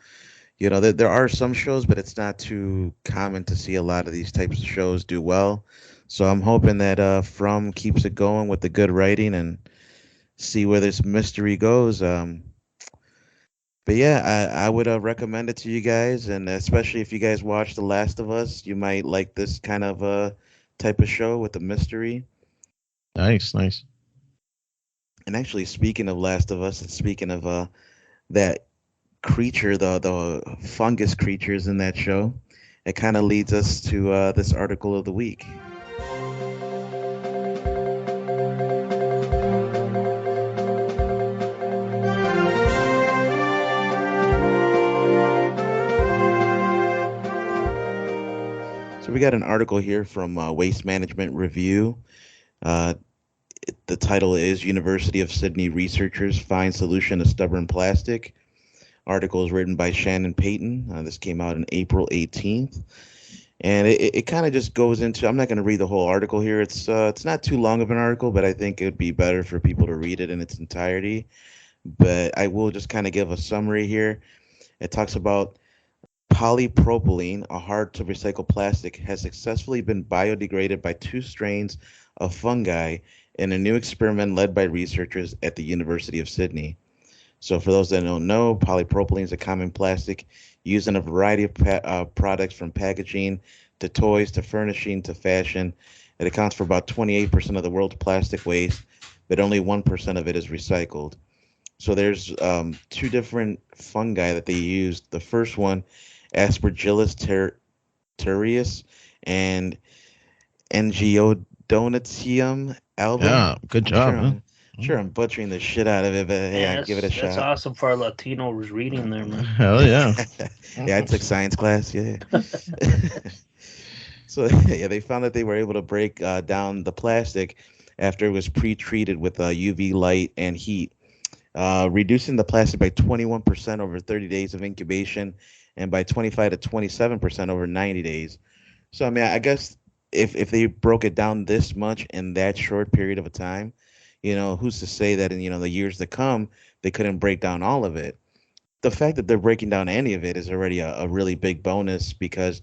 there are some shows, but it's not too common to see a lot of these types of shows do well. So I'm hoping that From keeps it going with the good writing and see where this mystery goes. But yeah, I would recommend it to you guys, and especially if you guys watch The Last of Us, you might like this kind of type of show with the mystery. Nice, nice. And actually, speaking of Last of Us, and speaking of that creature, the fungus creatures in that show, it kind of leads us to this article of the week. So we got an article here from Waste Management Review. Uh, the title is University of Sydney Researchers Find Solution to Stubborn Plastic. Article is written by Shannon Payton. This came out on April 18th. And it kind of just goes into, I'm not going to read the whole article here. It's not too long of an article, but I think it would be better for people to read it in its entirety. But I will just kind of give a summary here. It talks about Polypropylene, a hard to recycle plastic, has successfully been biodegraded by two strains of fungi in a new experiment led by researchers at the University of Sydney. So, for those that don't know, polypropylene is a common plastic used in a variety of products from packaging to toys to furnishing to fashion. It accounts for about 28% of the world's plastic waste, but only 1% of it is recycled. So there's two different fungi that they used. The first one, Aspergillus tertius and Angiodonatium album. Yeah, good I'm job, sure man. I'm sure I'm butchering the shit out of it, but hey, Man, I give it a that's shot. awesome for our Latinos reading there, man. Hell yeah. Yeah, I took science class. Yeah. So yeah, they found that they were able to break down the plastic after it was pre-treated with UV light and heat, reducing the plastic by 21% over 30 days of incubation and by 25 to 27% over 90 days. So I mean, I guess if they broke it down this much in that short period of a time, who's to say that in the years to come they couldn't break down all of it? The fact that they're breaking down any of it is already a really big bonus because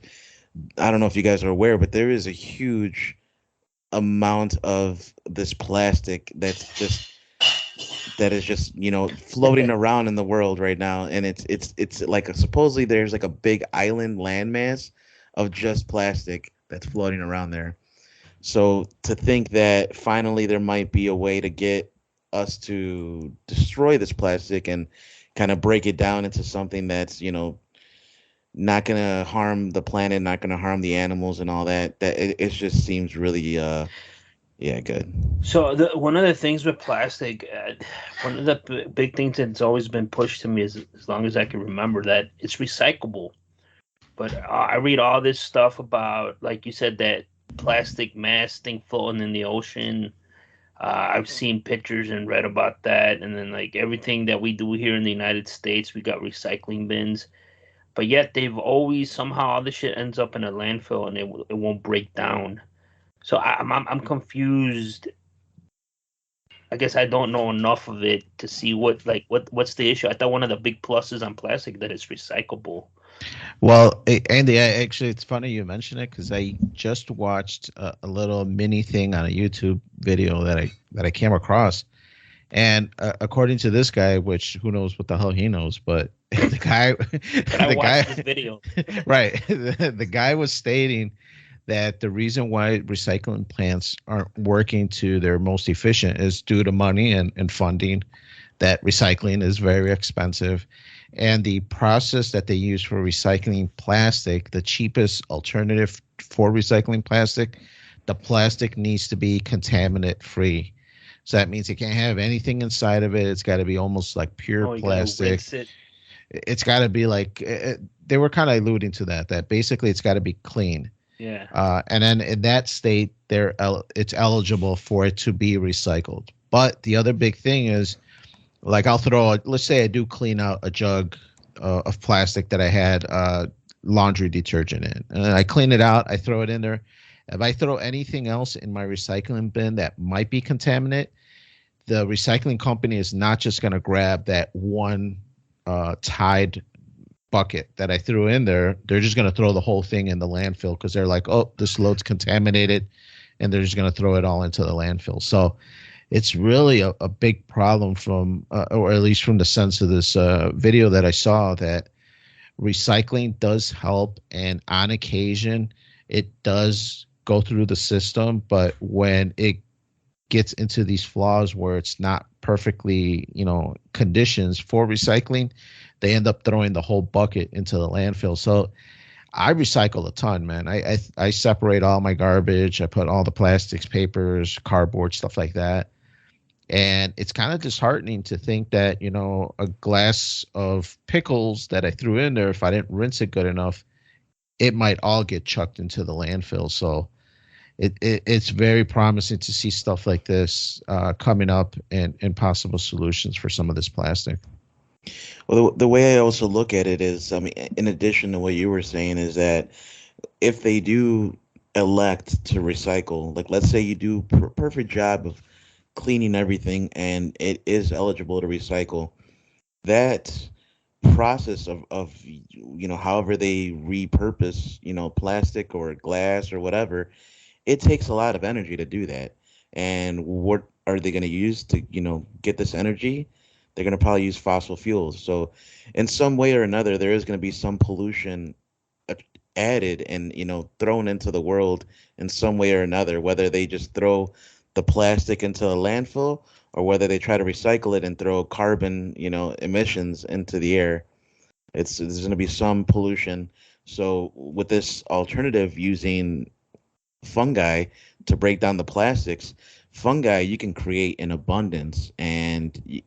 I don't know if you guys are aware, but there is a huge amount of this plastic that is just floating around in the world right now, and it's like supposedly there's like a big island landmass of just plastic that's floating around there. So to think that finally there might be a way to get us to destroy this plastic and kind of break it down into something that's not gonna harm the planet, not gonna harm the animals and all that, it just seems really yeah, good. So one of the things with plastic, one of the big things that's always been pushed to me is, as long as I can remember, that it's recyclable. But I read all this stuff about, like you said, that plastic mass thing floating in the ocean. I've seen pictures and read about that, and then like everything that we do here in the United States, we got recycling bins. But yet they've always somehow all the shit ends up in a landfill and it won't break down. So I'm confused. I guess I don't know enough of it to see what's the issue. I thought one of the big pluses on plastic that it's recyclable. Well, Andy, actually, it's funny you mention it because I just watched a little mini thing on a YouTube video that I came across, and according to this guy, which who knows what the hell he knows, but the guy, But I the guy, watched this video. right, the guy was stating that the reason why recycling plants aren't working to their most efficient is due to money and funding. That recycling is very expensive, and the process that they use for recycling plastic, the cheapest alternative for recycling plastic, the plastic needs to be contaminant free. So that means it can't have anything inside of it. It's got to be almost like pure You gotta plastic. rinse it. It's got to be like they were kind of alluding to that basically it's got to be clean. Yeah. And then in that state, it's eligible for it to be recycled. But the other big thing is, like, let's say I do clean out a jug of plastic that I had laundry detergent in, and I clean it out, I throw it in there. If I throw anything else in my recycling bin that might be contaminant, the recycling company is not just going to grab that one tied bucket that I threw in there. They're just going to throw the whole thing in the landfill because they're like, oh, this load's contaminated, and they're just going to throw it all into the landfill. So it's really a big problem from, or at least from the sense of this video that I saw, that recycling does help, and on occasion it does go through the system, but when it gets into these flaws where it's not perfectly, conditions for recycling, they end up throwing the whole bucket into the landfill. So I recycle a ton, man. I separate all my garbage. I put all the plastics, papers, cardboard, stuff like that. And it's kind of disheartening to think that, a glass of pickles that I threw in there, if I didn't rinse it good enough, it might all get chucked into the landfill. So it's very promising to see stuff like this coming up, and possible solutions for some of this plastic. Well, the way I also look at it is, I mean, in addition to what you were saying, is that if they do elect to recycle, like let's say you do perfect job of cleaning everything and it is eligible to recycle, that process of however they repurpose plastic or glass or whatever, it takes a lot of energy to do that. And what are they going to use to get this energy? They're going to probably use fossil fuels. So in some way or another, there is going to be some pollution a- added and thrown into the world in some way or another, whether they just throw the plastic into a landfill or whether they try to recycle it and throw carbon emissions into the air. There's going to be some pollution. So with this alternative using fungi to break down the plastics, fungi you can create in abundance, and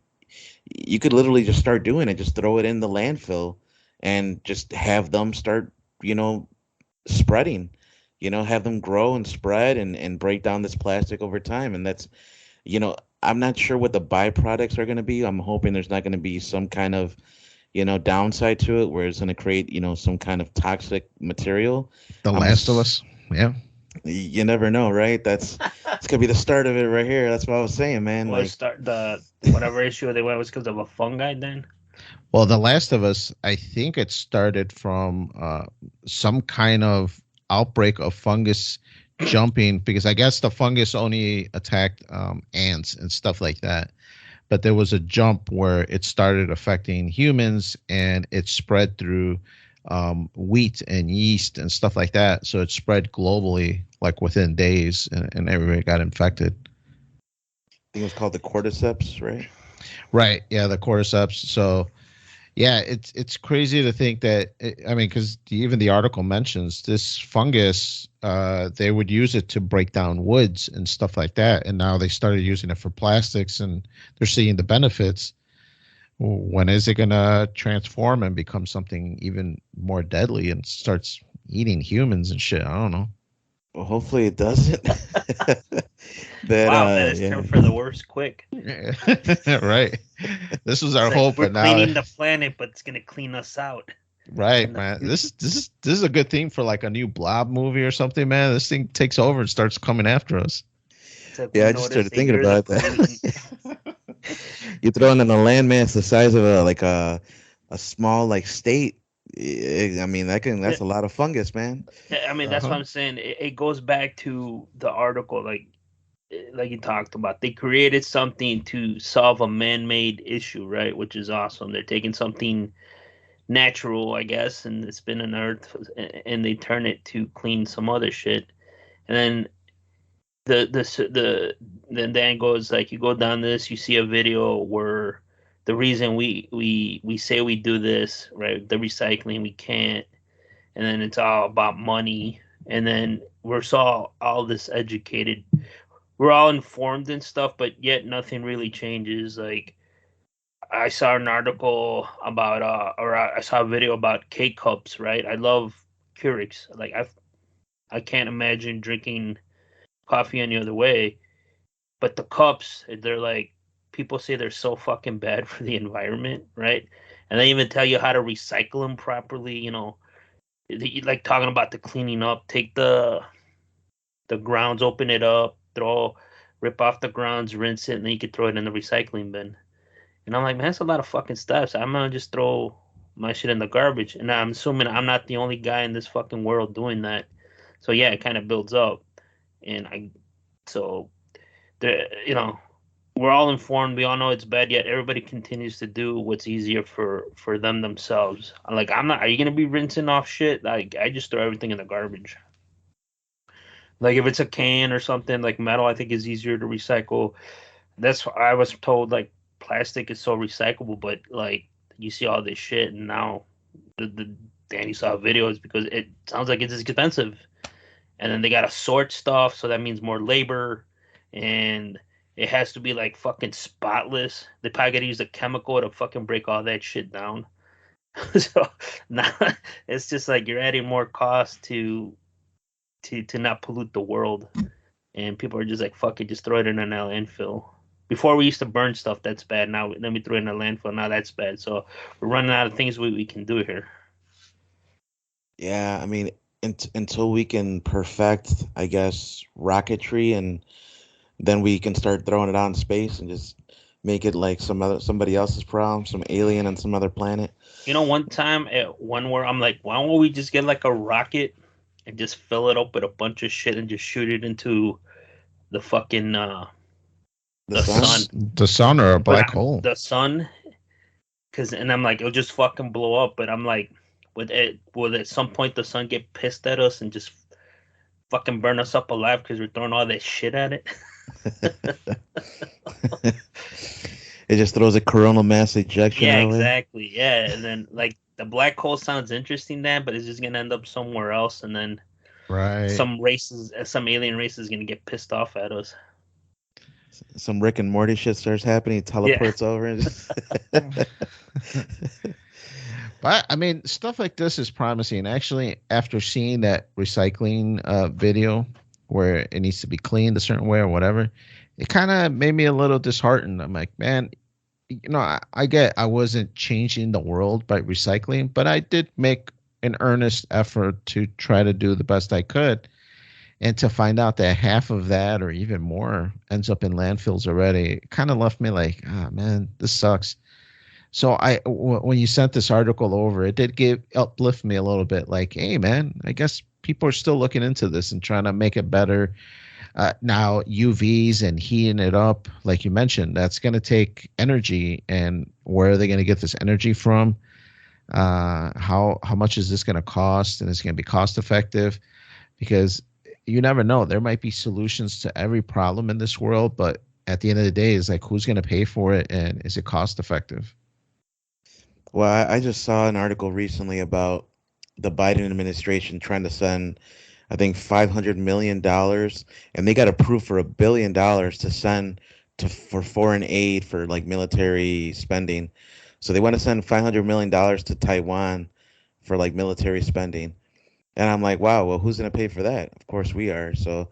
you could literally just start doing it. Just throw it in the landfill and just have them start, you know, spreading. Have them grow and spread and break down this plastic over time. And that's, I'm not sure what the byproducts are going to be. I'm hoping there's not going to be some kind of, downside to it where it's going to create, some kind of toxic material. The I'm Last of ass- Us. Yeah. you never know, right? It's gonna be the start of it right here. That's what I was saying, man. Was Like, start the whatever issue they went was because of a fungi then? Well, The Last of Us, I think it started from some kind of outbreak of fungus jumping, because I guess the fungus only attacked ants and stuff like that. But there was a jump where it started affecting humans and it spread through wheat and yeast and stuff like that. So it spread globally, like within days, and everybody got infected. I think it was called the cordyceps, right? Right. Yeah, the cordyceps. So yeah, it's crazy to think that. I mean, because even the article mentions this fungus. They would use it to break down woods and stuff like that, and now they started using it for plastics, and they're seeing the benefits. When is it gonna transform and become something even more deadly and starts eating humans and shit? I don't know. Well, hopefully it doesn't. Wow, that has Yeah. turned for the worst quick. Right. This was our It's like hope, we're but now, cleaning the planet, but it's gonna clean us out. right, in the man. future. This is a good thing for like a new Blob movie or something, man. This thing takes over and starts coming after us. It's like Yeah, we I just noticed started that thinking you're the about pollutant. that. You're throwing in a landmass the size of a small like state. I mean, that's a lot of fungus, man. I mean, that's what Uh-huh. I'm saying. It goes back to the article, like you talked about. They created something to solve a man-made issue, right? Which is awesome. They're taking something natural, I guess, and it's been on Earth, and they turn it to clean some other shit. And then then Dan goes like, you go down this, you see a video where the reason we say we do this, right? The recycling, we can't, and then it's all about money, and then we're all this educated, we're all informed and stuff, but yet nothing really changes. Like I saw an article about or I saw a video about K cups, right? I love Keurigs. Like I can't imagine drinking coffee any other way. But the cups, they're like, people say they're so fucking bad for the environment, right? And they even tell you how to recycle them properly. Like talking about the cleaning up, take the grounds, open it up, rip off the grounds, rinse it, and then you could throw it in the recycling bin. And I'm like, man, that's a lot of fucking steps. I'm gonna just throw my shit in the garbage. And I'm assuming I'm not the only guy in this fucking world doing that. So yeah, it kind of builds up. And so the we're all informed. We all know it's bad. Yet everybody continues to do what's easier for them themselves. Like I'm not. Are you gonna be rinsing off shit? Like I just throw everything in the garbage. Like if it's a can or something like metal, I think is easier to recycle. That's what I was told. Like plastic is so recyclable, but like you see all this shit, and now the Danny saw videos because it sounds like it's expensive, and then they gotta sort stuff, so that means more labor, and it has to be like fucking spotless. They probably gotta use a chemical to fucking break all that shit down. So now it's just like you're adding more cost to not pollute the world, and people are just like, fuck it, just throw it in a landfill. Before we used to burn stuff, that's bad. Now then we throw it in a landfill. Now that's bad. So we're running out of things we can do here. Yeah, I mean, until we can perfect, I guess, rocketry, and then we can start throwing it out in space and just make it like somebody else's problem, some alien on some other planet. One time at one where I'm like, why don't we just get like a rocket and just fill it up with a bunch of shit and just shoot it into the fucking The the sun. sun, The sun or a but black hole. the sun, and I'm like, it'll just fucking blow up. But I'm like, would at some point the sun get pissed at us and just fucking burn us up alive because we're throwing all that shit at it? It just throws a coronal mass ejection Yeah, our way. exactly. Yeah, and then like the black hole sounds interesting, then, but it's just gonna end up somewhere else, and then Right. some alien race is gonna get pissed off at us. Some Rick and Morty shit starts happening. He Yeah. teleports over. And But I mean, stuff like this is promising. Actually, after seeing that recycling video where it needs to be cleaned a certain way or whatever, it kind of made me a little disheartened. I'm like, man, I get I wasn't changing the world by recycling, but I did make an earnest effort to try to do the best I could. And to find out that half of that or even more ends up in landfills already, it kind of left me like, ah, man, this sucks. So when you sent this article over, it did uplift me a little bit. Like, hey, man, I guess people are still looking into this and trying to make it better. Now UVs and heating it up, like you mentioned, that's going to take energy, and where are they going to get this energy from? How much is this going to cost, and it's going to be cost effective? Because you never know. There might be solutions to every problem in this world, but at the end of the day, it's like, who's going to pay for it, and is it cost effective? well, I just saw an article recently about the Biden administration trying to send, I think, $500 million, and they got approved for $1 billion to send for foreign aid for like military spending. So they want to send $500 million to Taiwan for like military spending. And I'm like, wow, well, who's going to pay for that? Of course we are. So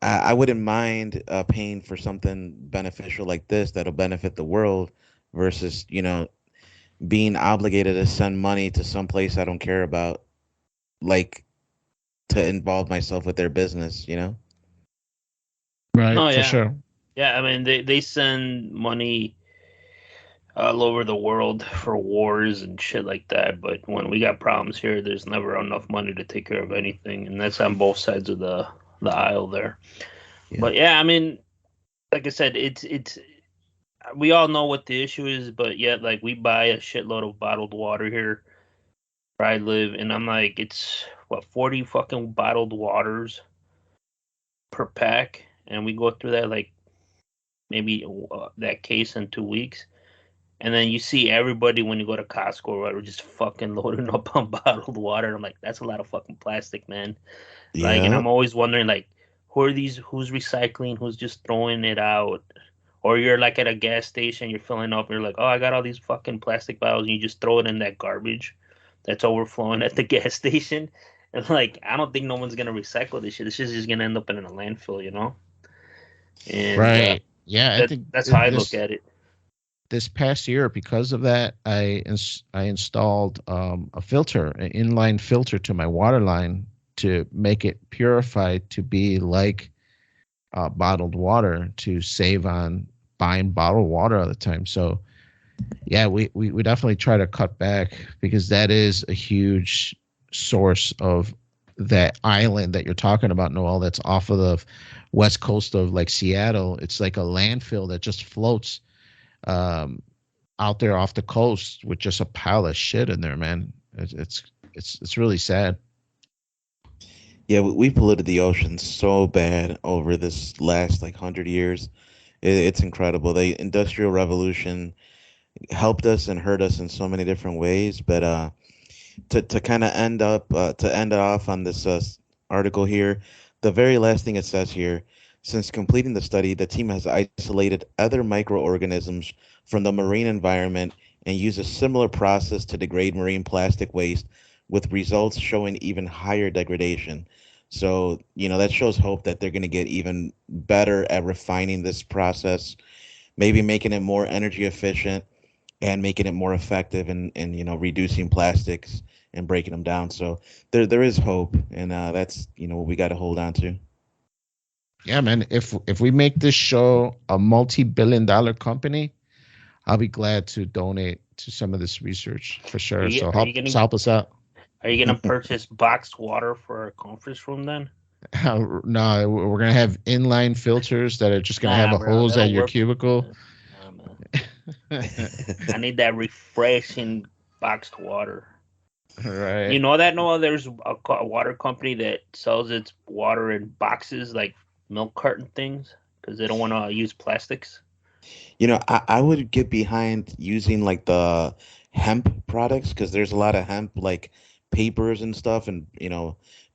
I wouldn't mind paying for something beneficial like this that'll benefit the world versus, being obligated to send money to some place I don't care about, like to involve myself with their business. Right, No, for yeah, sure. yeah. I mean, they send money all over the world for wars and shit like that. But when we got problems here, there's never enough money to take care of anything, and that's on both sides of the aisle there. Yeah. But yeah, I mean, like I said, it's we all know what the issue is, but yet like we buy a shitload of bottled water here where I live, and I'm like, it's what 40 fucking bottled waters per pack, and we go through that like maybe that case in 2 weeks. And then you see everybody when you go to Costco or whatever, just fucking loading up on bottled water. And I'm like, that's a lot of fucking plastic, man. Like, and Yeah. I'm always wondering, like, who's recycling, who's just throwing it out? Or you're like at a gas station, you're filling up, and you're like, oh, I got all these fucking plastic bottles, and you just throw it in that garbage that's overflowing at the gas station. And like, I don't think no one's gonna recycle this shit. This shit's just gonna end up in a landfill. And Right. Yeah, I think that's how I look this at it. this past year, because of that, I installed a filter, an inline filter to my water line to make it purified to be like bottled water, to save on buying bottled water all the time. So yeah, we definitely try to cut back, because that is a huge source of that island that you're talking about, Noel, that's off of the west coast of like Seattle. It's like a landfill that just floats um, out there off the coast with just a pile of shit in there, man. It's really sad. Yeah, we polluted the ocean so bad over this last like 100 years. It's incredible. The Industrial Revolution helped us and hurt us in so many different ways. But to kind of end off on this article here, the very last thing it says here: since completing the study, the team has isolated other microorganisms from the marine environment and used a similar process to degrade marine plastic waste, with results showing even higher degradation. So, that shows hope that they're going to get even better at refining this process, maybe making it more energy efficient and making it more effective in reducing plastics and breaking them down. So there is hope, and that's what we got to hold on to. Yeah, man. If we make this show a multi-billion-dollar company, I'll be glad to donate to some of this research for Are sure. you So are you just gonna help us out. are you gonna purchase boxed water for our conference room then? No, we're gonna have inline filters that are just gonna have Nah, a bro, hose that'll at your work. cubicle. Nah, man. I need that refreshing boxed water. You Right. know that, Noah? There's a water company that sells its water in boxes, like milk carton things, because they don't want to use plastics. I would get behind using like the hemp products because there's a lot of hemp like papers and stuff, and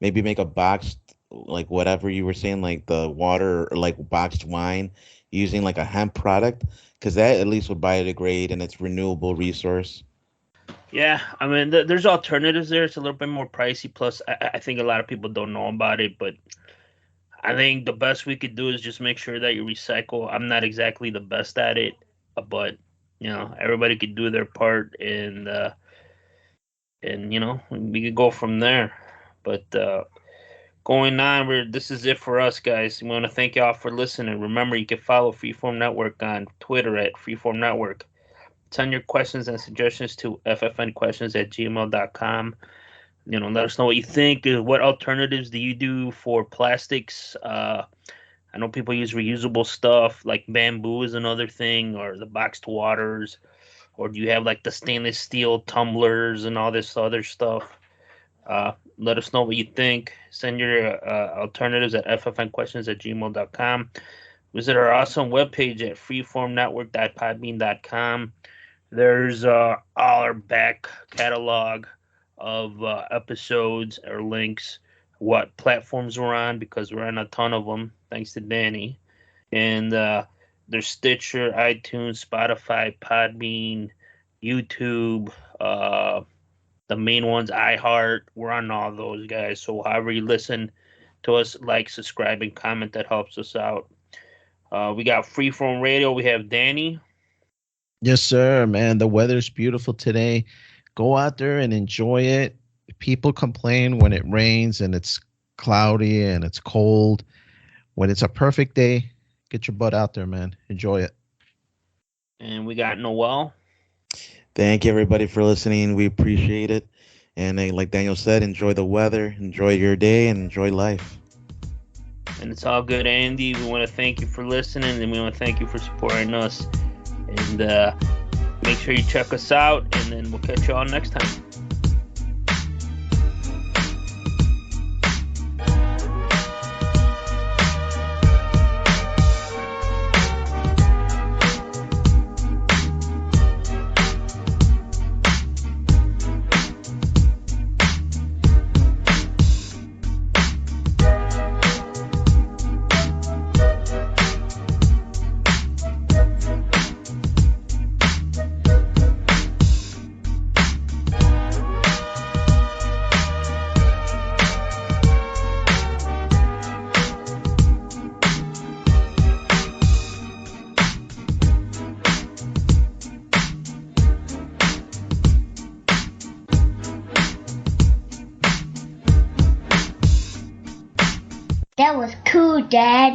maybe make a boxed like whatever you were saying, like the water or like boxed wine using like a hemp product because that at least would biodegrade and it's renewable resource. Yeah, I mean, there's alternatives there. It's a little bit more pricey. Plus, I think a lot of people don't know about it, but I think the best we could do is just make sure that you recycle. I'm not exactly the best at it, but everybody could do their part, and we could go from there. But going on, this is it for us, guys. We want to thank y'all for listening. Remember, you can follow Freeform Network on Twitter at Freeform Network. Send your questions and suggestions to ffnquestions@gmail.com. Let us know what you think. What alternatives do you do for plastics? I know people use reusable stuff like bamboo is another thing, or the boxed waters, or do you have like the stainless steel tumblers and all this other stuff? Let us know what you think. Send your alternatives at ffnquestions@gmail.com. Visit our awesome webpage at freeformnetwork.podbean.com. There's all our back catalog of episodes or links, what platforms we're on, because we're on a ton of them, thanks to Danny. And there's Stitcher, iTunes, Spotify, Podbean, YouTube, the main ones, iHeart. We're on all those, guys. So however you listen to us, like, subscribe, and comment. That helps us out. We got Freeform Radio. We have Danny. Yes, sir, man. The weather's beautiful today. Go out there and enjoy it. People complain when it rains and it's cloudy and it's cold. When it's a perfect day, get your butt out there, man. Enjoy it. And we got Noel. Thank you everybody for listening. We appreciate it. And like Daniel said, enjoy the weather, enjoy your day, and enjoy life. And it's all good, Andy. We want to thank you for listening, and we want to thank you for supporting us. And make sure you check us out, and then we'll catch you all next time. That was cool, Dad.